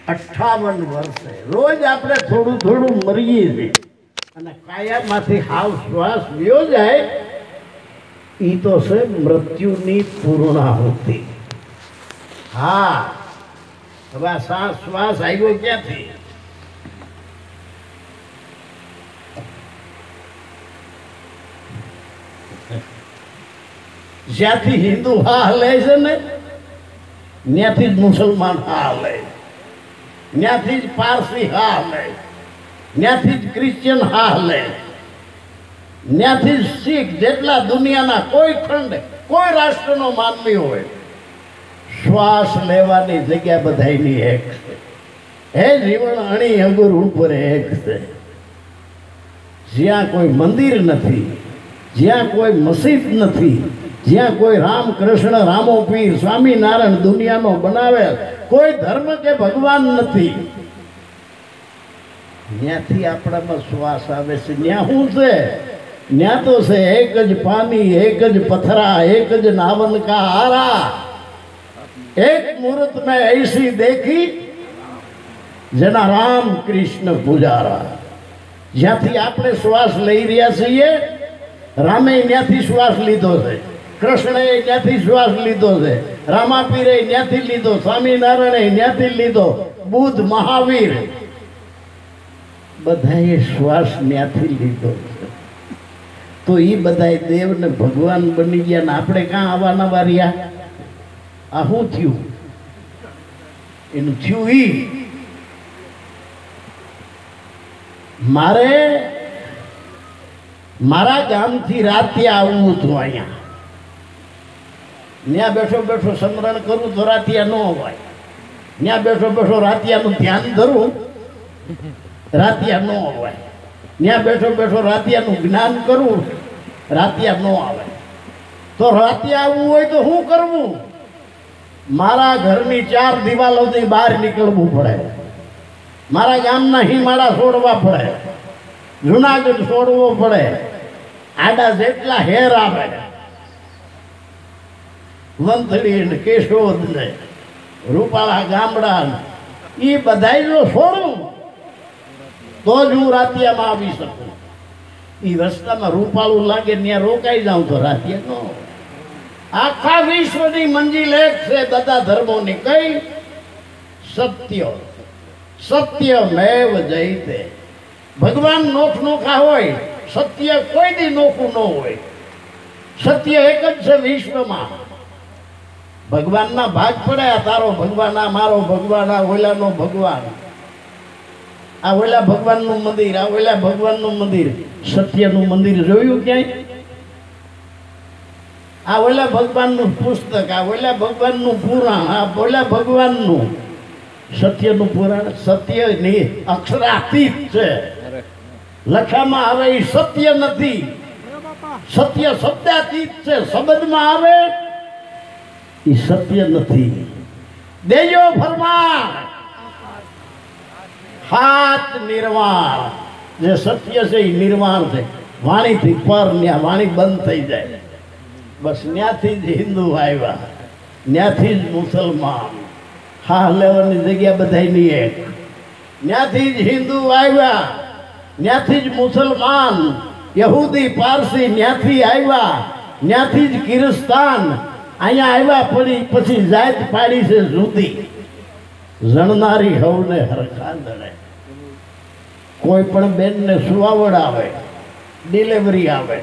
58 વર્ષે રોજ આપણે થોડું થોડું મરીએ છીએ અને કાયામાંથી હાવ શ્વાસ લ્યો જાય ઈ તો છે મૃત્યુની પૂર્ણાહુતિ. હા, હવે આ શ્વાસ આવ્યો ક્યાંથી? જ્યાંથી હિન્દુ હા હલે છે ને ત્યાંથી જ મુસલમાન હા હલે, ત્યાંથી જ પારસી હા હલે, ત્યાંથી જ ક્રિશ્ચિયન હા હલે, ત્યાંથી જ શીખ, જેટલા દુનિયાના કોઈ ખંડ કોઈ રાષ્ટ્રનો માનવી હોય, શ્વાસ લેવાની જગ્યા બધાયની એક છે. હે જીવન અણી અંગુર ઉપર એક છે. જ્યાં કોઈ મંદિર નથી, જ્યાં કોઈ મસ્જિદ નથી, જ્યાં કોઈ રામ કૃષ્ણ રામો પીર સ્વામિનારાયણ દુનિયાનો બનાવેલ કોઈ ધર્મ કે ભગવાન નથી, ત્યાંથી આપણામાં શ્વાસ આવે છે. ત્યાં શું છે? ત્યાં તો છે એક જ પાણી, એક જ પથરા, એક જ નાવન કા હારા, એક મૂર્ત મેં ऐसी देखी જેના રામ કૃષ્ણ પુજારા. જ્યાંથી આપણે શ્વાસ લઈ રહ્યા છીએ, રામે ત્યાંથી શ્વાસ લીધો છે, કૃષ્ણએ ત્યાંથી શ્વાસ લીધો છે, રામાપીરે ત્યાંથી લીધો, સ્વામિનારાયણે ત્યાંથી લીધો, બુદ્ધ મહાવીર બધાએ શ્વાસ ત્યાંથી લીધો છે. તો એ બધા દેવને ભગવાન બની ગયા ને આપણે ક્યાં આવવાના વાર્યા? આ શું થયું? એનું થયું ઈ મારે મારા ગામથી રાતે આવવું હતું. અહીંયા ત્યાં બેઠો બેઠો સ્મરણ કરું તો રાતિયા ન હોય, ત્યાં બેઠો બેઠો રાતિયાનું ધ્યાન ધરું રાતિયા ન હોય, ત્યાં બેઠો બેઠો રાતિયાનું જ્ઞાન કરું રાતિયા ન આવે. તો રાતિયા આવવું હોય તો શું કરવું? મારા ઘરની 4 દિવાલોથી બહાર નીકળવું પડે, મારા ગામના હિમાળા છોડવા પડે, જુનાગઢ છોડવો પડે, આડા જેટલા હેર આવે વંથડી ને કેશોદ ને રૂપાળા ગામડા એ બધા જો છોડું તો જ હું રાતિયામાં આવી શકું. એ રસ્તામાં રૂપાળું લાગે ત્યાં રોકાઈ જાઉં તો રાતિયા ન હોય. આખા વિશ્વની મંજિલ એક છે બધા ધર્મોની. કઈ? સત્ય. સત્યમેવ જયતે. ભગવાન નોખા હોય, સત્ય કોઈ દી નોખું ન હોય. સત્ય એક જ છે વિશ્વમાં. ભગવાનના ભાગ પડ્યા, તારો ભગવાન, આ મારો ભગવાન, આ ઓલાનો ભગવાન, આ ઓલા ભગવાનનું મંદિર, આ ઓલા ભગવાનનું મંદિર. સત્યનું મંદિર જોયું ક્યાંય? આ ઓલા ભગવાનનું પુસ્તક, આ ઓલા ભગવાનનું પુરાણ, આ ઓલા ભગવાનનું. સત્યનું પુરાણ સત્યની અક્ષરાતીત છે. લખામાં આવે એ સત્ય નથી, સત્ય શબ્દાતીત છે. શબ્દમાં આવે એ સત્ય નથી. દેજો ફરમાન હાથ નિર્વાણ. જે સત્ય છે એ નિર્વાણ છે. વાણીથી પર ત્યાં વાણી બંધ થઈ જાય. બસ ત્યાંથી જ હિન્દુ આવ્યા, ત્યાંથી જ મુસલમાન. હા લેવાની જગ્યા બધાની એક. ત્યાંથી જ હિન્દુ આવ્યા, ત્યાંથી જ મુસલમાન, યહૂદી પારસી ત્યાંથી આવ્યા, ત્યાંથી જ કિરસ્તાન અહીંયા આવ્યા. પડી પછી જાત પાડી છે જુદી. જણનારી હવને હરખા દળે. કોઈ પણ બેનને સુવાવડ આવે, ડિલિવરી આવે,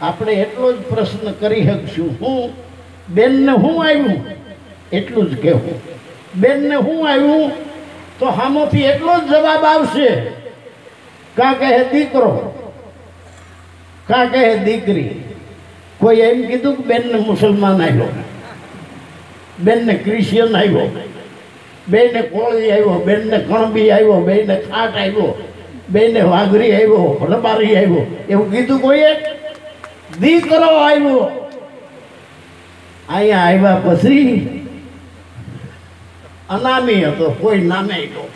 આપણે એટલો જ પ્રશ્ન કરી શકશું, હું બેનને શું આવ્યું એટલું જ કહેવું. બેનને શું આવ્યું તો સામેથી એટલો જ જવાબ આવશે. કાં કહે દીકરો, કાં કહે દીકરી. કોઈ એમ કીધું કે બેનને મુસલમાન આવ્યો, બેનને ક્રિશ્ચિયન આવ્યો, બેને કોળી આવ્યો, બેનને કણબી આવ્યો, બેને ખાટ આવ્યો, બેને વાઘરી આવ્યો, રબારી આવ્યો, એવું કીધું કોઈએ? દીકરો આવ્યો. અહીંયા આવ્યા પછી અનામી હતો, કોઈ નામે ગયો.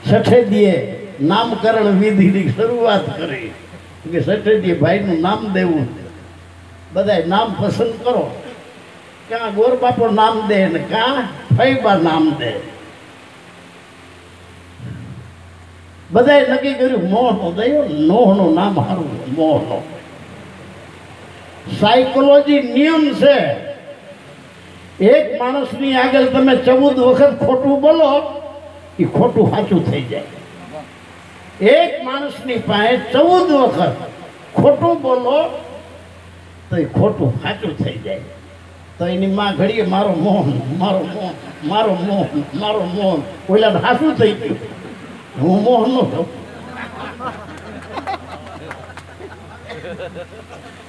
સઠેદીએ નામકરણ વિધિની શરૂઆત કરી કે સઠેદીએ ભાઈનું નામ દેવું. બધા નામ પસંદ કરો. ક્યાં ગોરબાપો નામ દે ને ક્યાં ફૈબા નામ દે. બધાએ નક્કી કર્યું મોહનો દયો, નોહનું નામ સારું, મોહનો. સાયકોલોજી નિયમ છે, એક માણસની આગળ તમે 14 વખત ખોટું બોલો એ ખોટું સાચું થઈ જાય. એક માણસની પાસે 14 વખત ખોટું બોલો તો એ ખોટું સાચું થઈ જાય. તો એની માં ઘડીએ મારો મોહન, મારો મોહન, મારો મોહન, મારો મોહન, ઓલા સાચું થઈ ગયું, હું મોહન નો છું,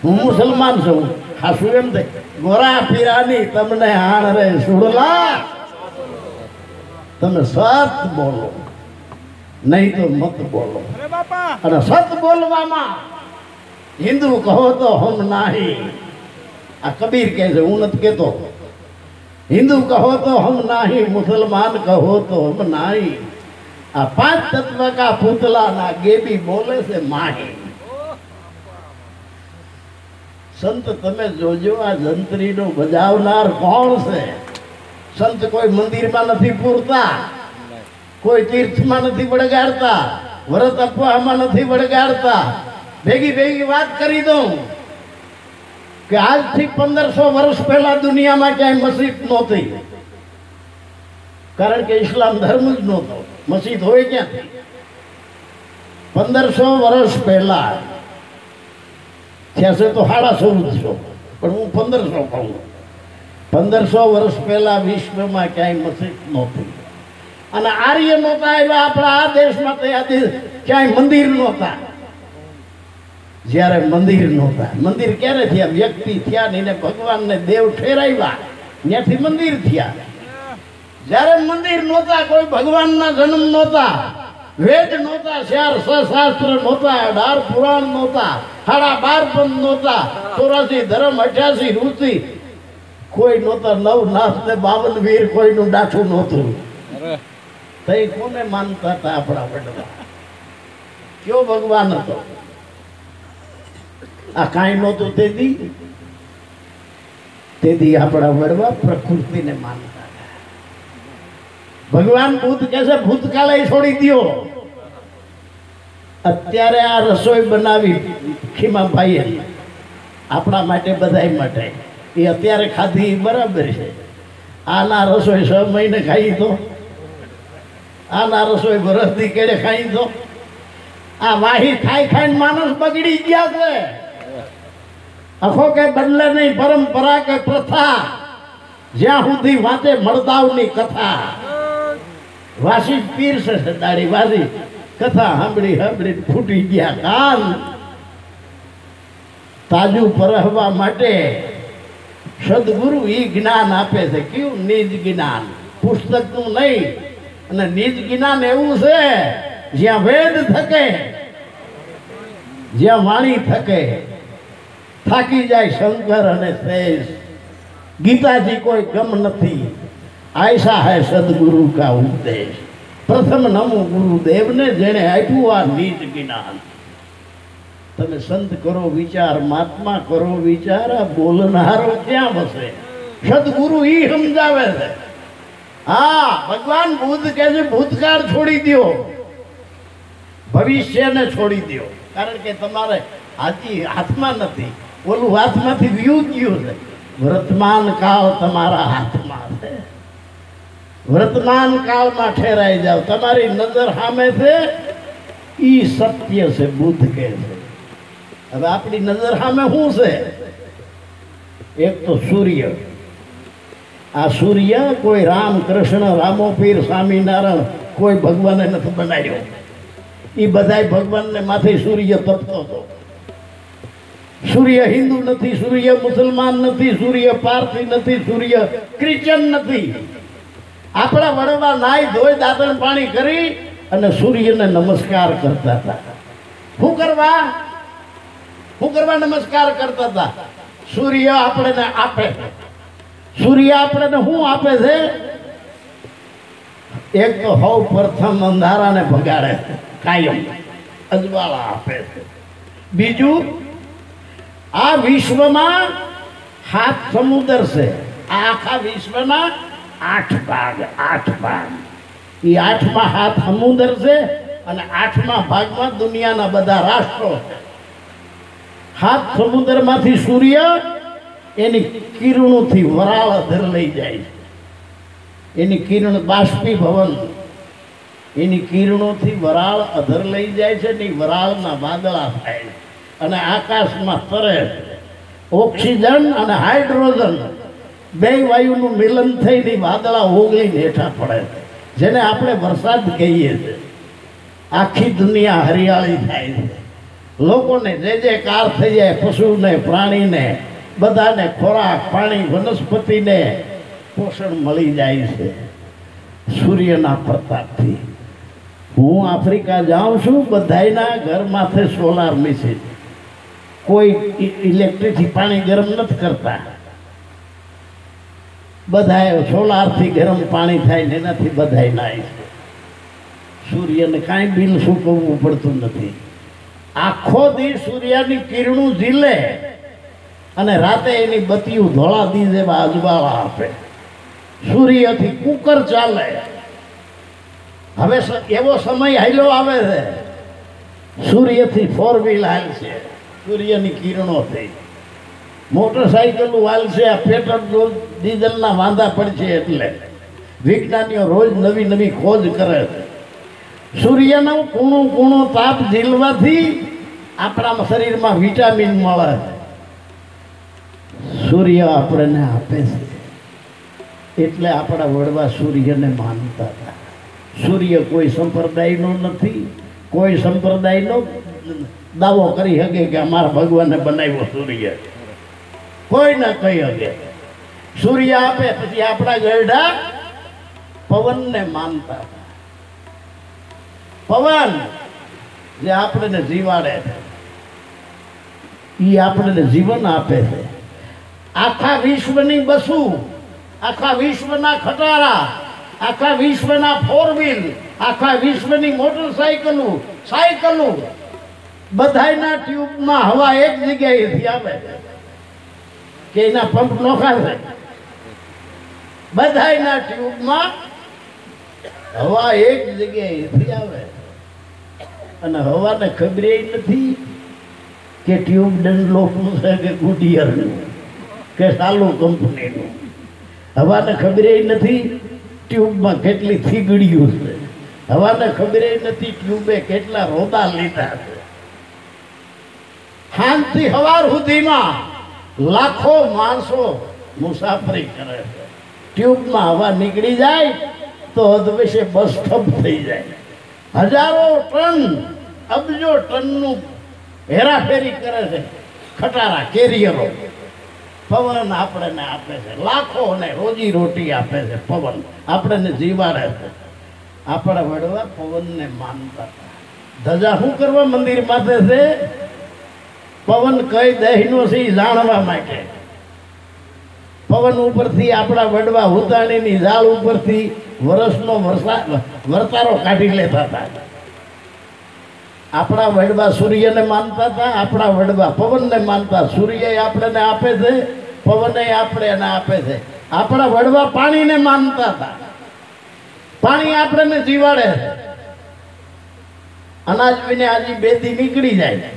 હું મુસલમાન છું. હાસુ એમ થાય ગોરા પીરાની તમને હાણ રે સુડલા, તમે સત બોલો નહીં તો મત બોલો. અને સત બોલવામાં હિન્દુ કહો તો હમ નાહી, આ કબીર કહે છે, હું નથી કહેતો. હિન્દુ કહો તો હમ નાહી, મુસલમાન કહો તો હમ નાહી. આ 5 તત્વ કા પુતલા ના ગેબી બોલે છે માહી. સંત તમે જોજો, આ જંત્રીનો બજાવનાર કોણ છે? સંત કોઈ મંદિરમાં નથી પૂરતા, કોઈ તીર્થમાં નથી વળગાડતા, વ્રત આપવામાં નથી વળગાડતા. ભેગી વાત કરી દઉં કે આજથી 1500 વર્ષ પહેલા દુનિયામાં ક્યાંય મસ્જિદ નહોતી, કારણ કે ઇસ્લામ ધર્મ જ નહોતો. મસ્જિદ હોય ક્યાંથી? 1500 વર્ષ પહેલા થયા છે તો 1450, પણ હું 1500 કહું. 1500 વર્ષ પહેલા વિશ્વમાં ક્યાંય મસ્જિદ નહોતી. અને આર્ય નહોતા આવ્યા આપણા આ દેશમાં, તો ક્યાંય મંદિર નહોતા. જ્યારે મંદિર નહોતા, મંદિર ક્યારે થયા? વ્યક્તિ થયા ને એને ભગવાનને દેવ ઠેરાવ્યા, ત્યાંથી મંદિર થયા. જ્યારે મંદિર નહોતા, કોઈ ભગવાનના જન્મ નહોતા, વેદ નહોતા, 4 શાસ્ત્ર નહોતા, 18 પુરાણ નહોતા, 12 પંથ નહોતા, 84 ધર્મ, 88 ઋષિ કોઈ નહોતા, 9 નાથ ને 52 વીર કોઈનું ડાઠું નહોતું. તઈ કોને માનતા હતા આપણા વડવા? કયો ભગવાન હતો? આ કાંઈ નહોતું તેથી આપણા વડવા પ્રકૃતિને માનતા હતા. ભગવાન બુદ્ધ કહે છે ભૂતકાળે છોડી દો. અત્યારે આ રસોઈ બનાવી ખીમાભાઈએ આપણા માટે, બધા માટે, એ અત્યારે ખાધી બરાબર છે. આના રસોઈ 6 મહિને ખાઈ તો, આના રસોઈ વરસથી કેડે ખાઈ તો. આ વાહી ખાઈને માણસ બગડી ગયા છે. અખો કે બદલે નહીં પરંપરા કે પ્રથા, જ્યાં સુધી વાંચે મળદાવની કથા. વાસી પીરસે છે દાડી વાસી, કથા સાંભળી ફૂટી ગયા કાન. તાજું પરહવા માટે સદગુરુ ઈ જ્ઞાન આપે છે. કયું? નિજ જ્ઞાન, પુસ્તકનું નહીં. અને નિજ જ્ઞાન એવું છે જ્યાં વેદ થકે, જ્યાં વાણી થકે. થાકી જાય શંકર અને શેષ, ગીતાજી કોઈ ગમ નથી. આયસા હૈ સદગુરુ કા ઉપદેશ, પ્રથમ નમો ગુરુદેવને જેણે આપ્યું આ નિજ જ્ઞાન. તમે સંત કરો વિચાર, મહાત્મા કરો વિચાર, આ બોલનારો ક્યાં બસે? સદગુરુ ઈ સમજાવે છે. હા, ભગવાન બુદ્ધ કહે છે ભૂતકાળ છોડી દો, ભવિષ્યને છોડી દો, કારણ કે તમારે હાથી હાથમાં નથી, ઓલું હાથમાંથી વ્યૂ ગયું છે. વર્તમાન કાળ તમારા હાથમાં છે. વર્તમાન કાળમાં ઠેરાઈ જાવ. તમારી નજર સામે છે, ઈ સત્ય છે. બુદ્ધ કહે છે. હવે આપણી નજર સામે શું છે? એક તો સૂર્ય. આ સૂર્ય કોઈ રામ કૃષ્ણ, રામોપીર, સ્વામિનારાયણ કોઈ ભગવાને નથી બનાવ્યો. એ બધાય ભગવાનને માથે સૂર્ય તપતો હતો. સૂર્ય હિન્દુ નથી, સૂર્ય મુસલમાન નથી, સૂર્ય પારસી નથી, સૂર્ય ક્રિશ્ચન નથી. આપણા વડવા નાઈ ધોઈ દાંતણ પાણી કરી અને સૂર્યને નમસ્કાર કરતા હતા. શું કરવા નમસ્કાર કરતા હતા? સૂર્ય આપણને આપે. સૂર્ય આપણને શું આપે છે? એક તો સૌ પ્રથમ અંધારાને ભગાડે કાયમ, અજવાળા આપે છે. બીજું, આ વિશ્વમાં 7 સમુદ્ર છે. આ આખા વિશ્વમાં 8 ભાગ 8 ભાગ એ 8માં હાથ સમુદ્ર છે અને 8મા ભાગમાં દુનિયાના બધા રાષ્ટ્રો છે. હાથ સમુદ્રમાંથી સૂર્ય એની કિરણોથી વરાળ અધર લઈ જાય છે. એની કિરણ બાષ્પીભવન એની કિરણોથી વરાળ અધર લઈ જાય છે ને વરાળના વાદળા થાય અને આકાશમાં તરે ઓક્સિજન અને હાઇડ્રોજન બે વાયુનું મિલન થઈને વાદળા ઓગળીને હેઠા પડે છે, જેને આપણે વરસાદ કહીએ છીએ. આખી દુનિયા હરિયાળી થાય છે. લોકોને જે કાર થઈ જાય, પશુને પ્રાણીને બધાને ખોરાક પાણી વનસ્પતિને પોષણ મળી જાય છે સૂર્યના પ્રતાપથી. હું આફ્રિકા જાઉં છું, બધાયના ઘર માથે સોલાર મિશીન. કોઈ ઇલેક્ટ્રિકથી પાણી ગરમ નથી કરતા, બધાએ સોલારથી ગરમ પાણી થાય ને એનાથી બધાય નાય છે. સૂર્યને કાંઈ બિલ ચૂકવવું પડતું નથી. આખો દી સૂર્યની કિરણું ઝીલે અને રાતે એની બત્તીઓ ધોળા દી જેવા અજવાળા આપે. સૂર્યથી કુકર ચાલે. હવે એવો સમય હાલ્યો આવે છે, સૂર્યથી 4 વ્હીલ હાલશે સૂર્યની કિરણોથી. મોટરસાઇકલો હાલશે આ પેટ્રોલ ડીઝલના વાંધા પડશે. એટલે વિજ્ઞાનીઓ રોજ નવી નવી ખોજ કરે છે. સૂર્યનો કૂણું કૂણું તાપ ઝીલવાથી આપણા શરીરમાં વિટામિન મળે. સૂર્ય આપણને આપે છે એટલે આપણા વડવા સૂર્યને માનતા હતા. સૂર્ય કોઈ સંપ્રદાયનો નથી. કોઈ સંપ્રદાયનો દાવો કરી શકે કે અમારા ભગવાને બનાવ્યો સૂર્ય, કોઈ ના કહી શકે. સૂર્ય આપે. પછી આપણા ગરડા પવનને માનતા હતા. પવન જે આપણને જીવાડે છે, એ આપણને જીવન આપે છે. આખા વિશ્વની બસો, આખા વિશ્વના ખટારા, આખા વિશ્વના 4 વ્હીલ, આખા વિશ્વની મોટરસાઇકલો સાયકલો બધાયના ટ્યુબમાં હવા એક જગ્યાએથી આવે કે એના પંપ નોખા છે. બધાયના ટ્યુબમાં હવા એક જગ્યાએથી આવે અને હવાને ખબર નથી કે ટ્યુબ ડનલોપનું છે કે ગુડિયરનું કે સાલું કંપનીનું. હવાને ખબર નથી ટ્યુબમાં કેટલી થીગડીઓ છે. હવાને ખબર નથી ટ્યુબે કેટલા રોદા લીધા છે. શાંતિ સવાર સુધીમાં લાખો માણસો મુસાફરી કરે છે. ટ્યુબમાં હવા નીકળી જાય તો અધવશે બસ ઠપ થઈ જાય. હજારો ટન અબજો ટનનું હેરાફેરી કરે છે ખટારા કેરિયરો. પવન આપણને આપે છે, લાખોને રોજી રોટી આપે છે. પવન આપણને જીવાડે છે. આપણા વડવા પવનને માનતા હતા. ધજા શું કરવા મંદિર માથે છે? પવન કઈ દહીનો છે જાણવા માટે. પવન ઉપરથી આપણા વડવા હુતાણીની ઝાડ ઉપરથી વરસનો વર્તારો કાઢી લેતા હતા. આપણા વડવા સૂર્યને માનતા હતા, આપણા વડવા પવનને માનતા. સૂર્ય આપણને આપે છે, પવન આપણને આપે છે. આપણા વડવા પાણીને માનતા હતા. પાણી આપણને જીવાડે છે. અનાજ વિના આજે બેદી નીકળી જાય,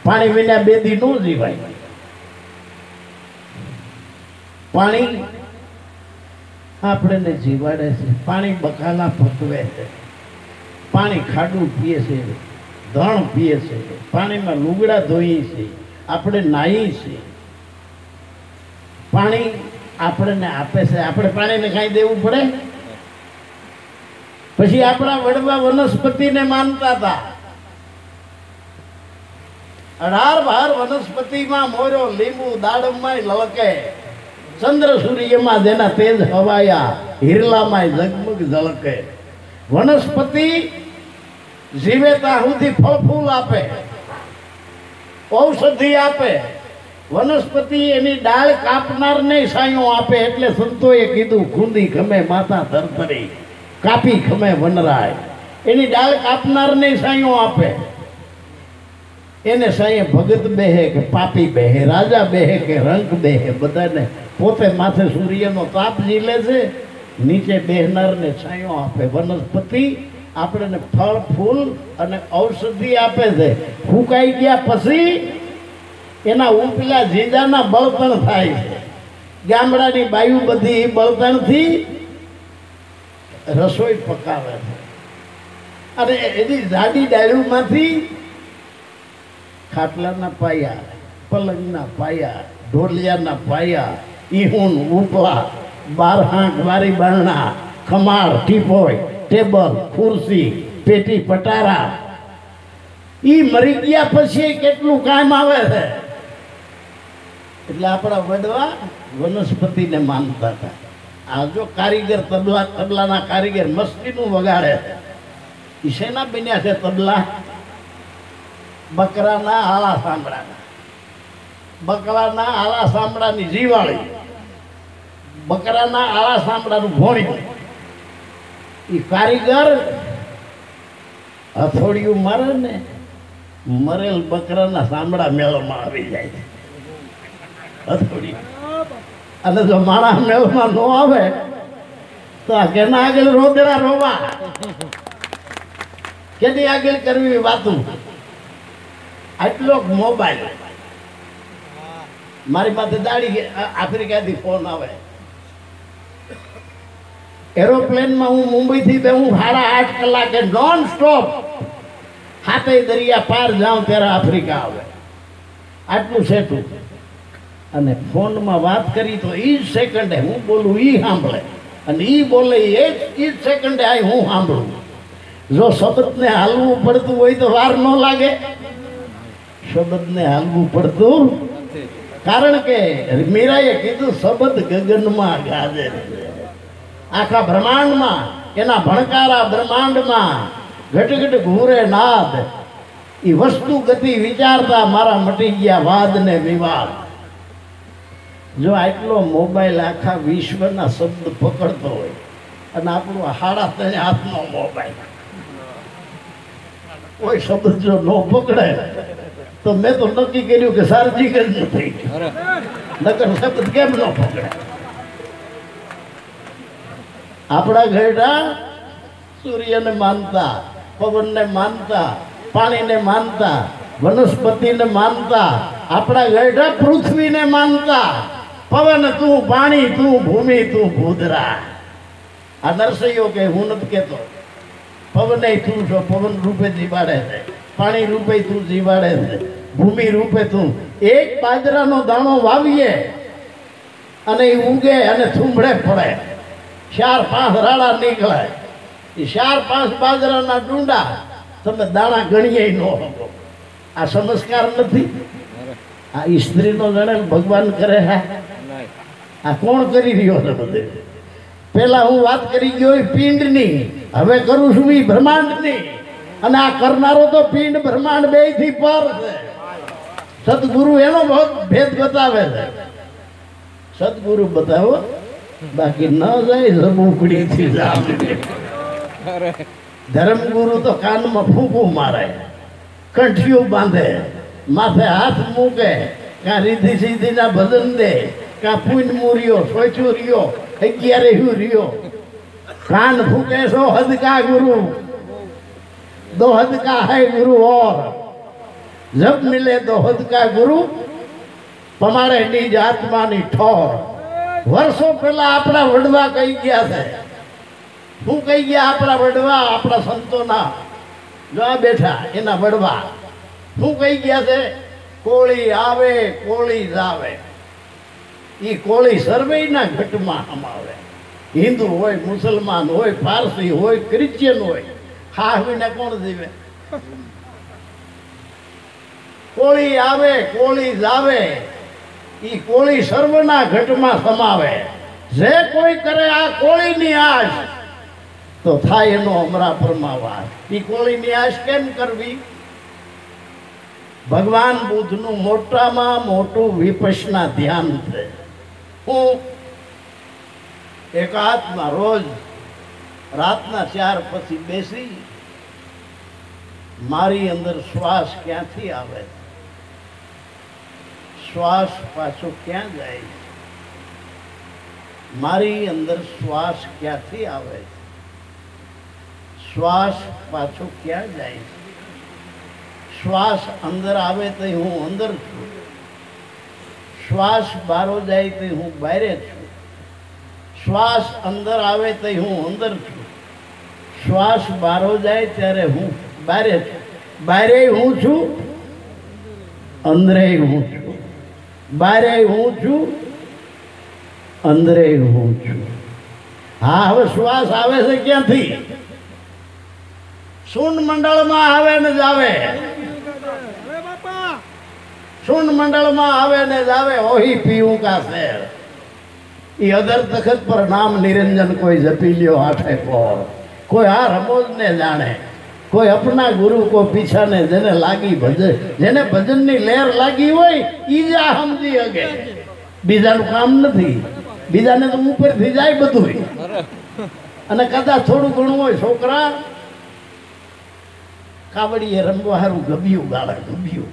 પાણી વિના બેદી ન જીવાય. પાણી આપણને જીવાડે છે. પાણી બકાલા પકવે છે. પાણી ખાડું પીએ છે, ધણ પીએ છે, પાણીમાં લુગડા ધોઈએ છે, આપણે નાહીએ છીએ. પાણી આપણને આપે છે. આપણે પાણીને કાંઈ દેવું પડે? પછી આપણા વડવા વનસ્પતિને માનતા હતા. 18 ભાર વનસ્પતિમાં મોરો લીંબુ દાડમમાં લલકે, ચંદ્ર સૂર્યમાં જેના તેજ હવાયા, હિરલામાં ઝગમગ ઝળકે. વનસ્પતિ જીવે ત્યાં સુધી ફળ ફૂલ આપે, ઔષધિ આપે. વનસ્પતિ એની ડાળ કાપનારને છાંયો આપે. એટલે સંતોએ કીધું ખૂંદી ખમે માતા ધરતરી, કાપી ખમે વનરાય. એની ડાળ કાપનારને છાંયો આપે. એને સાંયે ભગત બેહે કે પાપી બેહે, રાજા બેહે કે રંક બેહે, બધાને પોતે માથે સૂર્યનો તાપ ઝીલે છે, નીચે બેહનારને છાંયો આપે. વનસ્પતિ આપણને ફળ ફૂલ અને ઔષધિ આપે છે. ફૂંકાઈ ગયા પછી એના ઉપલા જીજાના બળતણ થાય છે. ગામડાની બાયુ બધી બળતણથી રસોઈ પકાવે છે અને એની જાડી ડાળીમાંથી ખાટલાના પાયા, પલંગના પાયા, ઢોલિયાના પાયા, ઈહુન ઉપલા, બારહાંક વારી બારણા, ખમાળ, ટીપોય, ટેબલ, ખુરશી, પેટી પટારા, ઈ મરી ગયા પછી કેટલું કામ આવે છે. એટલે આપણા વડવા વનસ્પતિને માનતા હતા. આ જો કારીગર તબલાના કારીગર મસ્તીનું વગાડે, ઈ શેના બન્યા છે તબલા? બકરાના આળા સાંભળાના, બકરાના આળા સાંભળાની જીવાળી, બકરાના આળા સાંભળાનું ભોણિયું. ઈ કારીગર હથોડિયું મારે ને મરેલ બકરાના સાંભળા મેળમાં આવી જાય છે. હથોડી અને જો માણસ મેળમાં ન આવે તો આ કેના આગળ રોદડા રોવા, કેની આગળ કરવી વાતું. આટલો મોબાઈલ મારી પાસે દાડી આફ્રિકાથી ફોન આવે. એરોપ્લેનમાં હું મુંબઈથી હું 8.5 કલાકે નોન સ્ટોપ હાથે દરિયા પાર જાઉં ત્યારે આફ્રિકા આવે. આટલું સેટું. અને ફોનમાં વાત કરી તો એ જ સેકન્ડે હું બોલું એ સાંભળે, અને એ બોલે એ જ સેકન્ડે આ હું સાંભળું. જો શબ્દને હાલવું પડતું હોય તો વાર ન લાગે. શબ્દને હાલવું પડતું, કારણ કે મીરાએ કીધું શબ્દ ગગનમાં ગાજે છે. આખા બ્રહ્માંડમાં, એના ભણકારા બ્રહ્માંડમાં ઘટઘટ ઘૂરે નાદ. એ વસ્તુ ગતિ વિચારતા મારા મટી ગયા વાદ ને વિવાદ. જો આટલો મોબાઈલ આખા વિશ્વના શબ્દ પકડતો હોય અને આપણું 3.5 હાથનો મોબાઈલ કોઈ શબ્દ જો ન પકડે તો મેં તો નક્કી કર્યું કે સાર્વજિક જ નથી. નકર શબ્દ કેમ ન પકડે? આપણા ઘરડા સૂર્યને માનતા, પવનને માનતા, પાણીને માનતા, વનસ્પતિને માનતા. આપણા ઘરડા પૃથ્વીને માનતા. પવન તું, પાણી તું, ભૂમિ તું, ભૂદરા. આ નરસૈયો કે હું નથી કહેતો. પવન તું છો, પવન રૂપે જીવાડે છે, પાણી રૂપે તું જીવાડે છે, ભૂમિ રૂપે તું. એક બાજરાનો દાણો વાવીએ અને એ ઉગે અને થૂંભડે પડે, 4-5 રાડા નીકળે. એ 4-5 બાજરાના ડુંડા તમે દાણા ગણીએ ન શકો. આ સંસ્કાર નથી. આ સ્ત્રીનો ગણેલ ભગવાન કરે છે. આ કોણ કરી રહ્યો છે? બધે પેલા હું વાત કરી ગયો પિંડની, હવે કરું છું એ બ્રહ્માંડની. અને આ કરનારો તો પિંડ બ્રહ્માંડ બેયથી પર છે. સદગુરુ એનો ભેદ બતાવે છે. સદગુરુ બતાવો, બાકી ન જાય જબુકડીથી જામ. ધર્મગુરુ તો કાનમાં ફૂંકું મારે, કંઠિયું બાંધે, માથે હાથ મૂકે, કાં રીધી સીધીના ભજન દે, કાં પૂન મૂર્યો, સોચું રહ્યો, 11 રહ્યો. કાન ફૂકે સો હદ કા ગુરુ, 2 हद का है गुरु और जब मिले 2 हद का गुरु पमाड़े निज आत्मानी ठोर. વર્ષો પહેલા આપણા વડવા કહી ગયા છે. શું કહી ગયા આપણા વડવા? આપણા સંતોના જો આ બેઠા એના વડવા શું કહી ગયા છે? કોળી આવે કોળી જાવે. એ કોળી સર્વેના ઘટમાં સમાવે. હિન્દુ હોય, મુસલમાન હોય, પારસી હોય, ક્રિશ્ચિયન હોય, હાવીને કોણ જીવે? કોળી આવે કોળી જાવે. ઈ કોળી સર્વના ઘટમાં સમાવે. જે કોઈ કરે આ કોળીની આશ તો થાય એનો અમરા પરમાવાસ. ઈ કોળીની આશ કેમ કરવી? ભગવાન બુદ્ધનું મોટામાં મોટું વિપશ્યના ધ્યાન છે. હું એકાંતમાં રોજ રાતના 4 પછી બેસી મારી અંદર શ્વાસ ક્યાંથી આવે, શ્વાસ પાછો ક્યાં જાય, મારી અંદર શ્વાસ ક્યાંથી આવે છે, શ્વાસ પાછો ક્યાં જાય છે? શ્વાસ અંદર આવે તો હું અંદર છું, શ્વાસ બારો જાય તો હું બહારે છું, શ્વાસ અંદર આવે તો હું અંદર છું, શ્વાસ બારો જાય ત્યારે હું બહારે છું. બહારે હું છું, અંદરે હું છું, બહારે હું છું, અંદરે હું છું. હા, હવે શ્વાસ આવે છે ક્યાંથી? શૂન્ય મંડળમાં આવે ને જ આવે, શૂન્ય મંડળમાં આવે ને જ આવે. ઓહી પીવું કા શેર એ અદર તખત પર નામ નિરંજન કોઈ જપી લ્યો આઠે પર. કોઈ આ રમોજ ને જાણે, કોઈ અપના ગુરુ કો પીછા ને જેને લાગી ભજન, જેને ભજનની લહેર લાગી હોય ઈ જ આ સમજી હગે. બીજાનું કામ નથી, બીજાને તો ઉપરથી જાય બધું. અને કદાચ થોડું ઘણું હોય, છોકરા કાવડીએ રમવા હારું ગભિયું ગાળે, ગભિયું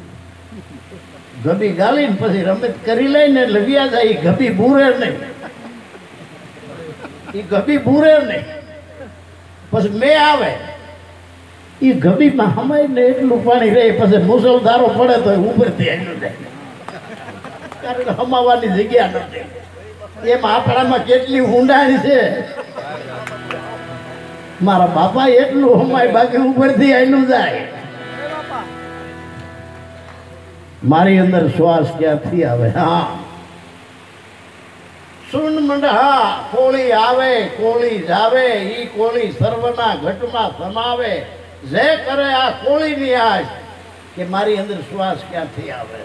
ગભી ગાલીને પછી રમત કરી લઈને એટલે વ્યા જાય. એ ગભી બૂરે નહીં, એ ગભી બૂરે નહીં. પછી મેં આવે એ ગભીમાં હમાય ને એટલું પાણી રહે, પછી મુસલધારો પડે તો ઉપરથી આવેલું જાય, કારણ કે હમાવાની જગ્યા નથી. એમાં આપણામાં કેટલી ઊંડાણ છે. મારા બાપા એટલું હમાય, બાકી ઉપરથી આવેલું જાય. મારી અંદર શ્વાસ ક્યાંથી આવે? હા, શૂન્ય મંડળ. હા, કોળી આવે કોળી જાવે, ઈ કોળી સર્વના ઘટમાં સમાવે. જે કરે આ કોળીની આશ કે મારી અંદર શ્વાસ ક્યાંથી આવે.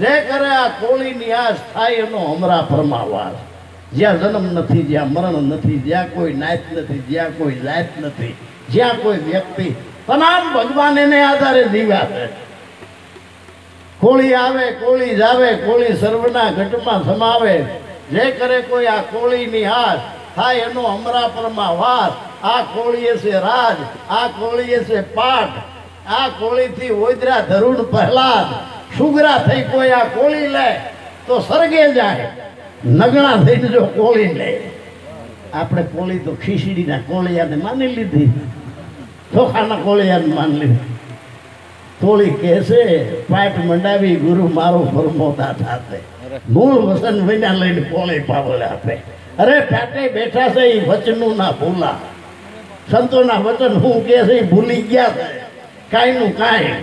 જે કરે આ કોળીની આશ થાય એનો હમરા પરમાવાસ. જ્યાં જન્મ નથી, જ્યાં મરણ નથી, જ્યાં કોઈ નાત નથી, જ્યાં કોઈ જાત નથી, જ્યાં કોઈ વ્યક્તિ, તમામ ભગવાન એને આધારે જીવ્યા છે. કોળી આવે કોળી જાવે, કોળી સર્વના ઘટમાં સમાવે. જે કરે કોઈ આ કોળીની આશ થાય એનો હમરા પરમાં વાસ. આ કોળીએ છે રાજ, આ કોળીએ છે પાઠ, આ કોળીથી ઓદરા ધરુણ પહેલાદ. સુગરા થઈ કોઈ આ કોળી લે તો સરગે જાય, નગણા થઈને જો કોળી લે. આપણે કોળી તો ખીચડીના કોળિયાને માની લીધી, ચોખાના કોળિયાને માની લીધી. તોળી કહેશે પાટ મંડાવી ગુરુ મારો ફરમોતા થાતે. મૂળ વસન વિના લઈને કોળી પાવળ આપે. અરે પાટે બેઠા છે એ વચનનું ના ભૂલા. સંતોના વચન હું કે છે એ ભૂલી ગયા છે કાંઈનું કાંઈ.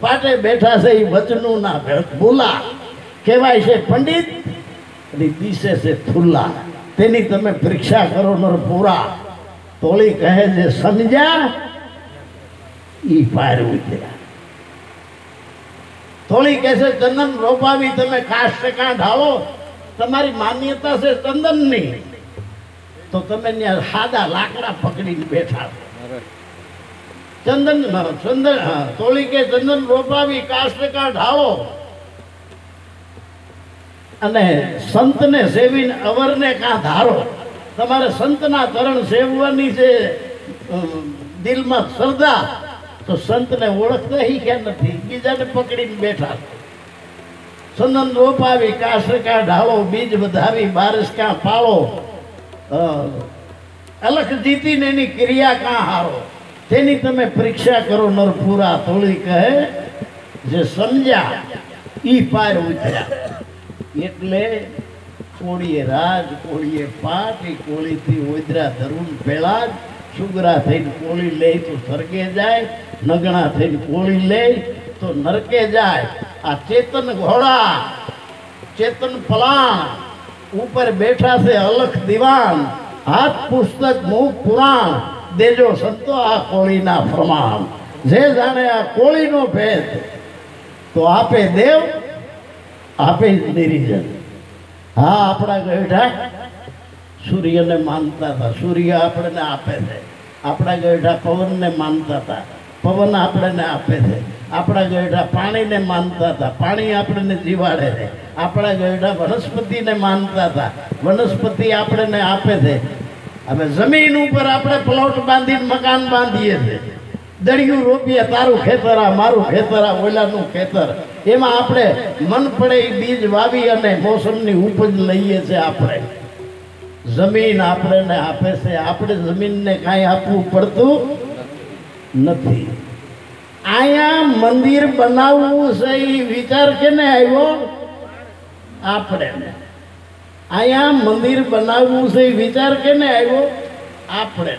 પાટે બેઠા છે એ વચનનું ના ભૂલા. કહેવાય છે પંડિત અને દિશે છે થુલ્લા. તેની તમે પરીક્ષા કરો નર પૂરા. તોળી કહે છે સમજ્યા ઈ પાર ઉતર્યા. થોડી કહેશે ચંદન રોપાવી તમે કાષ્ટકા ઢાળો. તમારી માન્યતા છે ચંદનની, તો તમે ત્યાં સાદા લાકડા પકડીને બેઠા છો. ચંદન થોડી કે ચંદન રોપાવી કાષ્ટકા ઢાળો અને સંતને સેવીને અવરને કાં ધારો. તમારે સંતના ચરણ સેવવાની છે દિલમાં શ્રદ્ધા, તો સંતને ઓળખતા હી ક્યાં નથી, બીજાને પકડીને બેઠા. ચંદન રોપાવી કાષ્ટકા ઢાળો, બીજ વધાવી બારસ કાં પાળો. અલખ જીતીને એની ક્રિયા કાં હારો. તેની તમે પરીક્ષા કરો નર પૂરા. થોડી કહે જે સમજ્યા ઈ પાર ઉતર્યા. એટલે કોળીએ રાજ, કોળીએ પાટ, એ કોળીથી ઓદરા ધરુણ પેલા. સુગરા થઈને કોળી લે તો સ્વર્ગે જાય, નગણા થઈને કોળી લે તો નરકે જાય. આ ચેતન ઘોડા, ચેતન પલાણ ઉપર બેઠા છે અલખ દિવાન. હાથ પુસ્તક મુખ પુરાણ, દેજો સંતો આ કોળીના પ્રમાણ. જે જાણે આ કોળીનો ભેદ, તો આપે દેવ આપે નિરીજન. હા, આપણા ગઢા સૂર્યને માનતા હતા, સૂર્ય આપણને આપે છે. આપણા ગઢા પવનને માનતા હતા, પવન આપણને આપે છે. આપણા ગઢા પાણીને માનતા હતા, પાણી આપણને જીવાડે છે. આપણા ગઢા વનસ્પતિને માનતા હતા, વનસ્પતિ આપણને આપે છે. હવે જમીન ઉપર આપણે પ્લોટ બાંધીને મકાન બાંધીએ છીએ. દળિયું રોપીએ, તારું ખેતર આ મારું ખેતર આ ઓલાનું ખેતર. એમાં આપણે મન પડે એ બીજ વાવી અને મોસમની ઉપજ લઈએ છીએ. આપણે જમીન આપણને આપે છે, આપણે જમીનને કાંઈ આપવું પડતું નથી. અહીંયા મંદિર બનાવવું છે એ વિચાર કેને આવ્યો? આપણે. અહીંયા મંદિર બનાવવું છે એ વિચાર કેને આવ્યો? આપણે.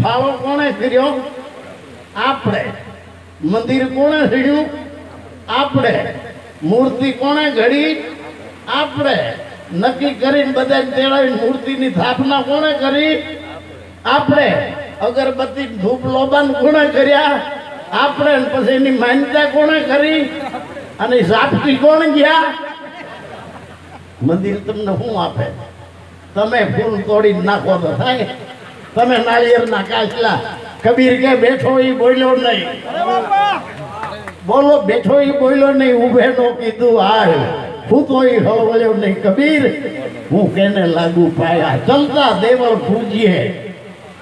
ફાળો કોણે કર્યો? આપણે. મંદિર કોણે ઘડ્યું? આપણે. મૂર્તિ કોણે ઘડી? આપણે. નક્કી કરીને બધા તેડાવીને મૂર્તિની સ્થાપના કોણે કરી? આપણે. અગરબત્તી ધૂપ લોબાન કોણે કર્યા? આપણે. પછી એની માન્યતા કોણે કરી? અને સાપટી કોણ ગયા? મંદિર તમને શું આપે? તમે ફૂલ તોડી નાખો તો થાય. તમે નાળિયેરના કાચલા. કબીર કે બેઠો એ બોલ્યો નહીં. બોલો, બેઠો એ બોલ્યો નહીં, ઉભે નો કીધું હાલ, હું તો એ હળવળ્યો નહીં. કબીર હું કેને લાગુ પાયા, ચલતા દેવળ પૂજીએ,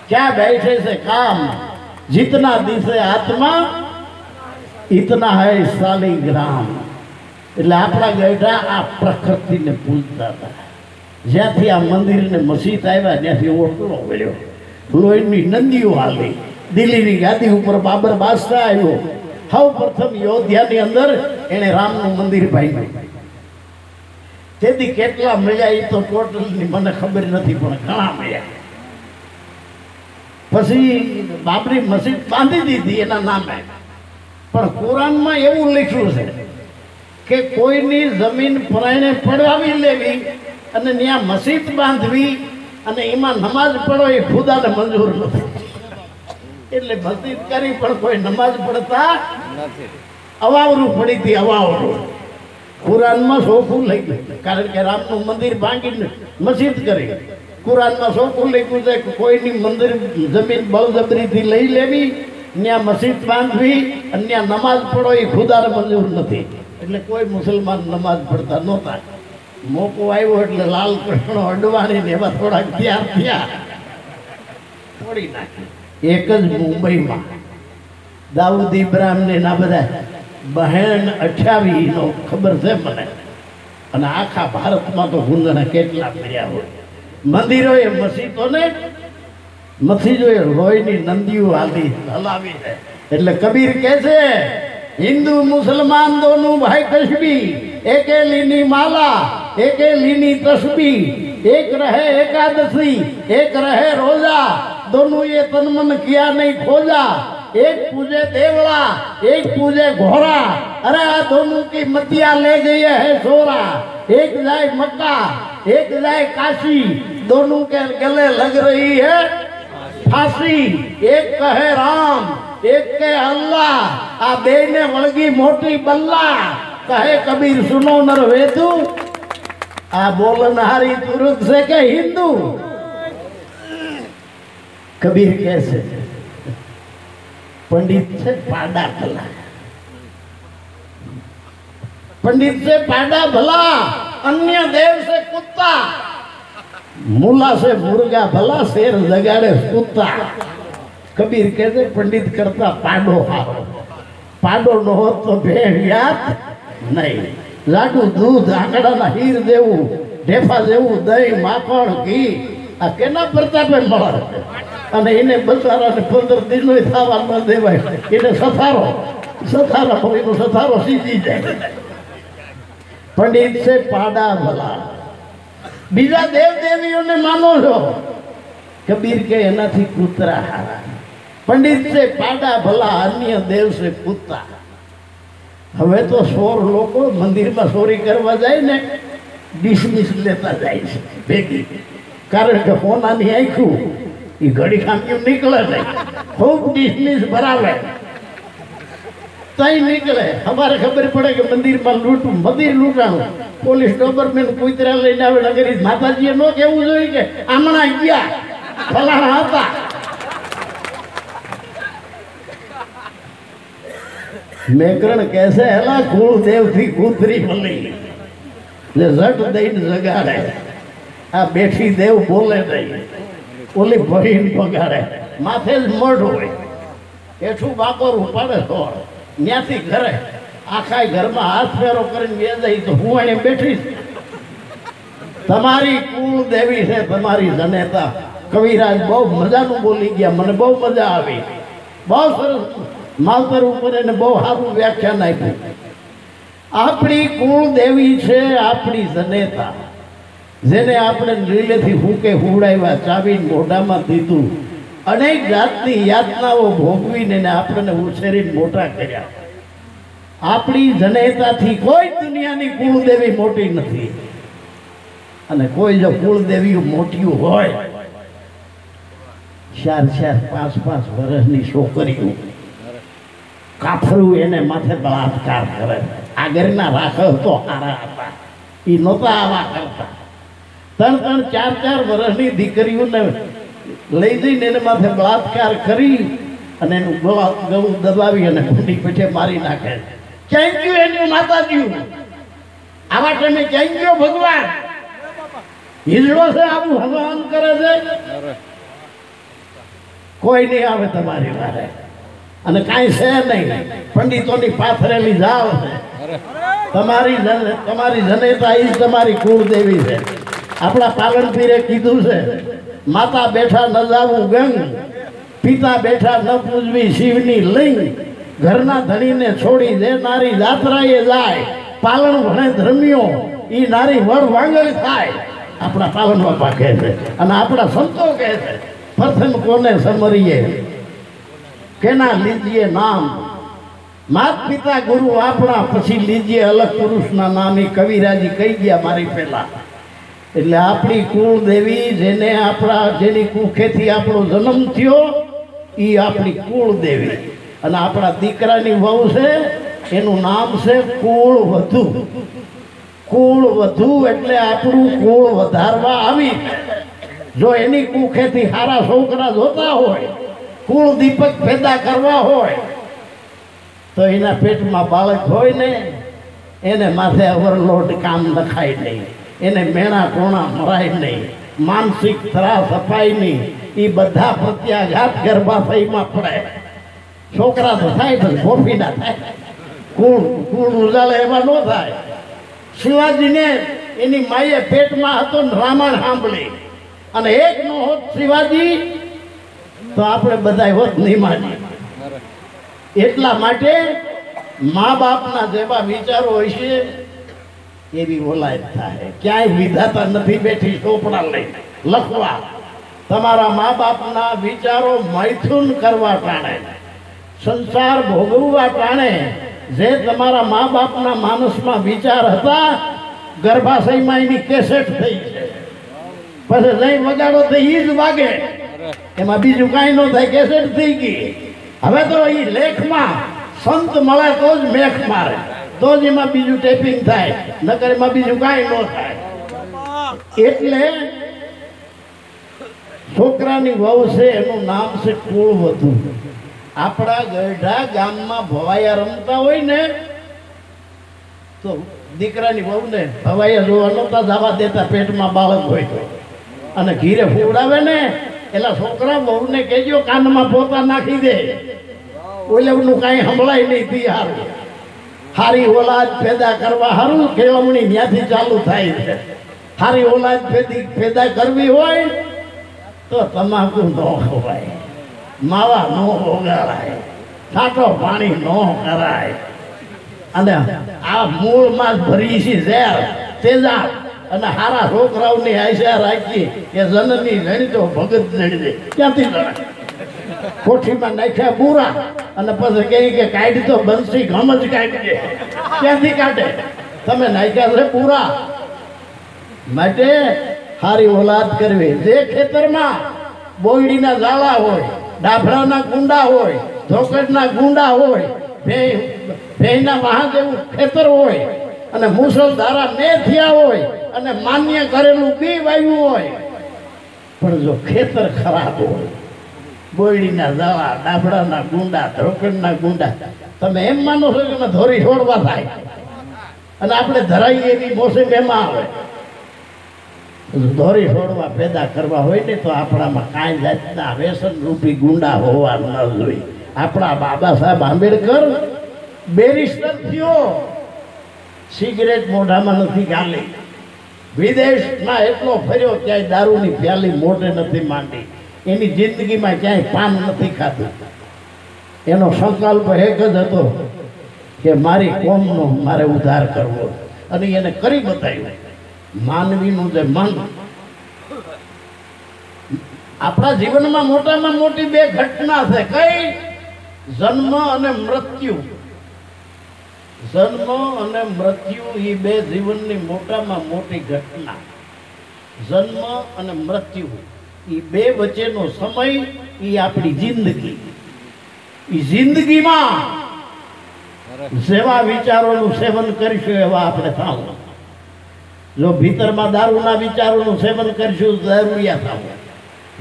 ક્યાં बैठे से काम, जितना दिसे आत्मा इतना है शालिग्राम. એટલે આપણા ગઢા આ પ્રકૃતિને પૂજતા હતા. જ્યાંથી આ મંદિરને મસ્જિદ આવ્યા ત્યાંથી ઓટલો વળ્યો, લોહીની નંદીઓ હાલી, દિલ્હીની ગાદી ઉપર બાબર બાદશાહ આવ્યો. સૌ પ્રથમ યોધ્યાની અંદર એણે રામનું મંદિર બાંધ્યું. તેથી કેટલા મળ્યા એ તો ટોટલની મને ખબર નથી, પણ ઘણા મળ્યા. પછી બાબરી મસ્જિદ બાંધી દીધી એના નામે. પણ કુરાનમાં એવું લખ્યું છે કે કોઈની જમીન પરાયણે પડવાવી લેવી અને ત્યાં મસ્જિદ બાંધવી અને એમાં નમાઝ પડો એ ખુદાને મંજૂર નથી. એટલે મસ્જિદ કરી પણ કોઈ નમાઝ પડતા નથી. અવાવરું પડી હતી, અવાવરું. કુરાનમાં સોખું લઈ ગયું, કારણ કે રામનું મંદિર ભાંગીને મસ્જિદ કરી. કુરાનમાં સોખું લખ્યું છે કે કોઈની મંદિર જમીન બળજબરીથી લઈ લેવી, ત્યાં મસ્જિદ બાંધવી અને ત્યાં નમાઝ પડો એ ખુદાને મંજૂર નથી. એટલે કોઈ મુસલમાન નમાઝ પડતા નહોતા. મોકો આવ્યો એટલે લાલ કૃષ્ણ અડવાણી ને એવા થોડાક તૈયાર થયા, તોડી નાખી. એક જ મુંબઈમાં દાઉદ ઇબ્રાહિમ ને ના બધા બહેન 28 નો ખબર છે મને, અને આખા ભારતમાં તો ગુંદણા કેટલા ફર્યા હોય. મંદિરોએ મસ્જિદોને મસ્જિદોએ લોહીની નંદીઓ હાલી હલાવી છે. એટલે કબીર કહે છે, हिंदू मुसलमान दोनों भाई कश्बी, एक लीनी माला एक लीनी तस्बी, एक रहे एकादशी एक रहे रोजा, दोनों ये तन मन किया नहीं खोजा, एक पूजे देवड़ा एक पूजे घोड़ा, अरे आ दोनों की मतिया ले गई है सोरा, एक जाए मक्का एक जाए काशी, दोनों के गले लग रही है फांसी, एक कहे राम एक के अल्लाह, आ बेने वळगी मोटी बल्ला, कहे कबीर सुनो नर वेदू, आ बोलनहारी तुरुक से के हिंदू. कबीर कैसे? पंडित से पाड़ा भला, पंडित से पाड़ा भला, अन्य देव से कुत्ता, मुला से मुर्गा भला, शेर जगाड़े कुत्ता. कबीर कहते पंडित करता पाडो हारो, पाडो न हो तो भेड़ियात नहीं. लाडू दूध आंकड़ा हीर देवू, ढेफा देवू, दही माखण घी आ केना प्रतापे મળે. અને એને બચારાને 15 દિનો થવા ન દેવાય. એને સથારો એનો સથારો સીધી જાય. पंडित से पाड़ा भला. बीजा देव देवीओने मानो छो? कबीर के एनाथी कूतरा हारा. पंडित से पाड़ा भला, अन्य देव से कुत्ता. હવે તો સોર લોકો મંદિરમાં ચોરી કરવા જાય ને ડિસમિસ લેતા જાય છે ભેગી, કારણ કે હોનાની આંખ્યું એ ઘડી ખામ્યું નીકળે નહીં, ખૂબ ડિસમિસ ભરાવે તઈ નીકળે. અમારે ખબર પડે કે મંદિરમાં લૂંટું, મંદિર લૂંટાણું, પોલીસ ડોબરમેન કૂતરા લઈને આવે. નગરી માતાજીએ ન કહેવું જોઈએ કે આમણા ગયા ફલાણા હતા. મેકરણ કહેશે હેલા કુળ દેવ થી કૂતરી મળી ને ઝટ દઈને જગાડે. આ બેઠી દેવ બોલે નહીં, ઓલી ભરીને પગાડે. માથે જ મઢ હોય, એઠું બાકોર ઉપાડે થોડ ત્યાંથી ઘરે આખા ઘરમાં હાથ ફેરો કરીને વેચાઈ તો હું એને બેઠી તમારી કુળ દેવી છે તમારી જનેતા. કવિરાજ બહુ મજાનું બોલી ગયા, મને બહુ મજા આવી. બહુ સરસ માવતર ઉપર એને બહુ સારું વ્યાખ્યાન આપ્યું. આપણી કુળ દેવી છે આપણી જનેતા, જેને આપણે લીલેથી હુકે હુવડાવ્યા, ચાવીને મોઢામાં દીધું, અનેક જાતની યાતનાઓ ભોગવીને આપણને ઉછેરીને મોટા કર્યા. આપણી જનેતાથી કોઈ દુનિયાની કુળદેવી મોટી નથી. અને કોઈ જો કુળદેવી મોટી હોય, 4-4, 5-5 વર્ષની છોકરીઓ કાફરું એને માથે બળાત્કાર કરે. આગળના રાખો તો હારા હતા, એ નહોતા આવા કરતા. 3-4 વર્ષની દીકરીઓને લઈ જઈને એને માથે બળાત્કાર કરી અને એનું ગળું દબાવી અને ઘૂંટી પીઠે મારી નાખે. ક્યાં ગયું એનું માતાજી? આવા ટાઈમે ક્યાં ગયો ભગવાન? હિજડો છે આવું ભગવાન કરે છે? કોઈ નહીં આવે તમારી વારે, અને કાંઈ છે નહીં. પંડિતોની પાથરેલી જાવ છે. તમારી જનેતા એ તમારી કુળદેવી છે. આપણા પાલનપીરે કીધું છે, માતા બેઠા ન જાવું ગંગ, પિતા બેઠા ન પૂજવી શિવની લિંગ, ઘરના ધણીને છોડી દે નારી જાત્રાએ જાય, પાલન ભણે ધર્મીઓ એ નારી વડ વાંગળ થાય. આપણા પાલન બાપા કહે છે અને આપણા સંતો કહે છે, પ્રથમ કોને સમરીએ કેના લીજીએ નામ, માત પિતા ગુરુ આપણા, પછી લીજીએ અલગ પુરુષના નામ. એ કવિરાજી કહી ગયા મારી પહેલા. એટલે આપણી કુળ દેવી, જેને આપણા જેની કુખેથી આપણો જન્મ થયો, એ આપણી કુળ દેવી. અને આપણા દીકરાની વહુ છે, એનું નામ છે કુળ વધુ. કુળ વધુ એટલે આપણું કુળ વધારવા આવી. જો એની કુખેથી સારા છોકરા જોતા હોય, કુળ દીપક પેદા કરવા હોય, તો એના પેટમાં બાળક હોય ને, એને માથે ઓવરલોડ કામ નખાય નહીં, એને મેણા કોણા મરાય નહીં, માનસિક ત્રાસ અપાય નહીં. એ બધા પ્રત્યાઘાત ગર્ભાશયમાં પડે. છોકરા તો થાય તો ગોપીના થાય, કુળ ઉજાલે એવા ન થાય. શિવાજીને એની માએ પેટમાં હતો ને રામાયણ સાંભળી, અને એક નો હોત શિવાજી તો આપણે બધા હોત નિમાજી. એટલા માટે મા બાપના જેવા વિચારો હોય છે એવી ઓલાદ થાય. ક્યાંય વિધાતા નથી બેઠી ચોપડા લઈ લખવા. તમારા મા બાપના વિચારો મૈથુન કરવા ટાણે, સંસાર ભોગવવા ટાણે જે તમારા મા બાપના માનસમાં વિચાર હતા, ગર્ભાશયમાં એની કેસેટ થઈ છે. પછી જઈ વગાડો તો ઈ જ વાગે, એમાં બીજું કાંઈ ન થાય, કેસેટ થઈ ગઈ. હવે તો એ લેખમાં સંત મળે તો જ મેખ મારે, તો જ એમાં બીજું ટેપિંગ થાય, નકર એમાં બીજું કાંઈ ન થાય. એટલે છોકરાની વહુ છે એનું નામ છે કુળ વધુ. આપણા ગઢા ગામમાં ભવાયા રમતા હોય ને, તો દીકરાની વહુને ભવાયા જોવા નહોતા જવા દેતા, પેટમાં બાળક હોય તો. અને ઘીરે ફૂવડાવે ને, એલા છોકરા વહુને કહેજો કાનમાં પોતા નાખી દે, ઓલેનું કાંઈ સંભળાય નહીં. તી હારું હારી ઓલાદ પેદા કરવા હારું કેળવણી ત્યાંથી ચાલુ થાય છે. હારી ઓલાદ પેદા કરવી હોય તો તમાકુ ન ખવાય, માવા ન ઓગાળાય, છાંટો પાણી ન કરાય, અને આ મૂળમાં જ ભરી છે ઝેર તેજા. અને હારા છોકરાઓની આશા રાખી કે જનની જણી તો ભગત જણી દે. ક્યાંથી જણાય? કોઠીમાં નાખ્યા બુરા અને પછી કહે કે કાઢી તો બંસી ઘમ જ કાઢી. ક્યાંથી કાઢે? તમે નાખ્યા છે પૂરા. માટે હારી ઓલાદ કરવી. જે ખેતરમાં બોયડીના ઝાડા હોય, ડાભડાના ગુંડા હોય, ધોકડના ગુંડા હોય, ભેંના વાહ જેવું ખેતર હોય, અને મુસળધારા ને થયા હોય, અને માન્ય કરેલું બી વાવ્યું હોય, પણ જો ખેતર ખરાબ હોય, બોયડીના ઝાડા, ડાભડાના ગુંડા, ધોકડના ગુંડા, તમે એમ માનો છો કે ધોરી છોડવા થાય અને આપણે ધરાઈએ એવી મોસમ એમાં આવે. ધોરી છોડવા પેદા કરવા હોય ને તો આપણામાં કાંઈ જાતના વ્યસન રૂપી ગુંડા હોવા ન જોઈએ. આપણા બાબા સાહેબ આંબેડકર બેરિસ્ટર થયો, સિગરેટ મોઢામાં નથી ગાલી, વિદેશમાં એટલો ફર્યો ક્યાંય દારૂની પ્યાલી મોઢે નથી માંડી, એની જિંદગીમાં ક્યાંય પાન નથી ખાધું. એનો સંકલ્પ એક જ હતો કે મારી કોમનો મારે ઉદ્ધાર કરવો, અને એને કરી બતાવ્યું. માનવીનું જે મન, આપણા જીવનમાં મોટામાં મોટી બે ઘટના છે. કઈ? જન્મ અને મૃત્યુ. જન્મ અને મૃત્યુ એ બે જીવનની મોટામાં મોટી ઘટના. જન્મ અને મૃત્યુ એ બે વચ્ચેનો સમય એ આપણી જિંદગી. એ જિંદગીમાં જેવા વિચારોનું સેવન કરીશું એવા આપણે થાવું. જો ભીતરમાં દારૂના વિચારોનું સેવન કરીશું તો દારૂડિયા થાવું,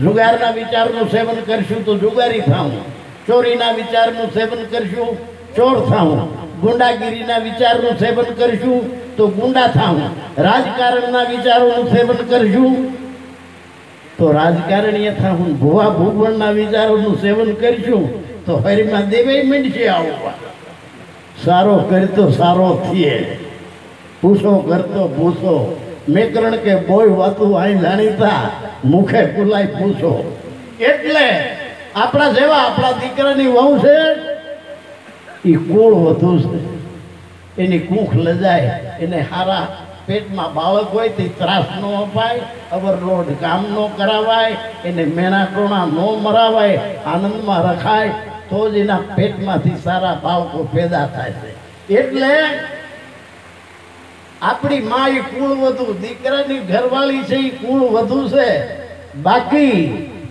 જુગારના વિચારનું સેવન કરીશું તો જુગારી થાવું, ચોરીના વિચારનું સેવન કરીશું ચોર થાવું, ગુંડાગીરીના વિચારનું સેવન કરીશું તો ગુંડા થાવું, રાજકારણના વિચારોનું સેવન કરીશું તો રાજકારણીય થાવું, ભુવા ભૂગવણના વિચારોનું સેવન કરીશું તો હરીમાં દેવે મીંડશે આવવા. સારો કરતો સારો થઈએ, પૂછો કરતો પૂછો, મેકરણ કે બોય વાતું અહીં જાણીતા, મુખે કુલાઈ પૂછો. એટલે આપણા જેવા આપણા દીકરાની વહુ છે એ કુળ વધુ છે, એની કૂખ લજાય, એને હારા પેટમાં બાળક હોય તે ત્રાસ ન અપાય, ઓવરલોડ કામ ન કરાવાય, એને મેણા ટોણા ન મરાવાય, આનંદમાં રખાય તો જ એના પેટમાંથી સારા બાળકો પેદા થાય છે. એટલે આપણી માં એ કુળ વધુ, દીકરાની ઘરવાળી છે એ કુળ વધુ છે. બાકી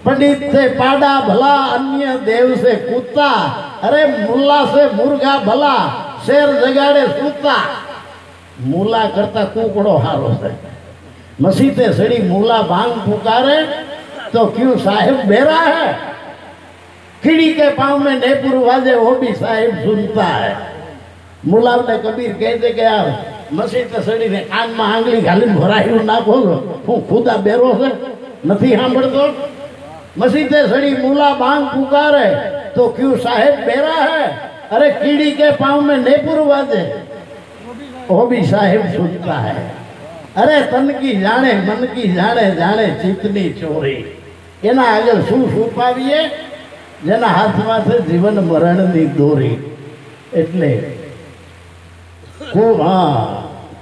पंडित से पाड़ा भला, अन्य देव से कुत्ता, अरे मुल्ला से मुर्गा भला, शेर जगाड़े सूता. मूला करता कुकड़ो हारो है. मसीते सड़ी मूला भांग पुकारे तो क्यों साहेब बेरा है. कीड़ी के पाँव में नेपुर वाजे वो भी साहेब सुनता है. मूला ने कबीर कहते कि यार मसीते सड़ी ने कान में आंगली घाली भरायु ना बोलो, हूँ खुदा बेरो से नहीं सांभळतो. मसीते सड़ी मूला बांग पुकारे तो क्यों साहेब बेरा है. अरे कीड़ी के पाँव में नेपुर वाजे वो भी साहेब सुनता है. अरे तन की जाने मन की जाने जाने चितनी चोरी. एना आगे शू छुपावीए जेना हाथमां छे जीवन मरणनी दोरी. एटले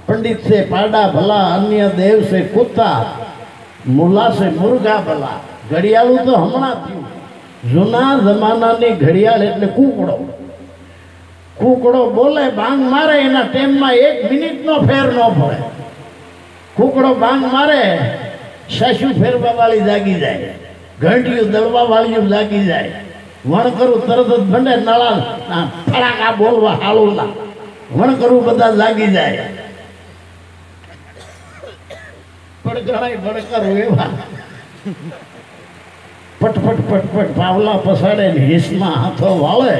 पंडित से पाड़ा भला, अन्य देव से कुत्ता, मूला से मुर्गा भला. घड़ियाळू तो हमणा थयुं. जूना जमानानी घड़ियाळ एटले कूकड़ो. कूकड़ो बोले बांग मारे एना टेममां 1 मिनिटनो फेर न पड़े. कूकड़ो बांग मारे सासू फेरवा वाली जागी जाए, घंटियों दळवा वाली जागी जाए, वणकरू तरत ज भंडे नळा फड़ाका बोलवा हालूना वणकरू बधा जागी जाए. पण घणाय वणकरू एवा पटपट पटपट पावला पसाड़े हिस्मा हाथों वाले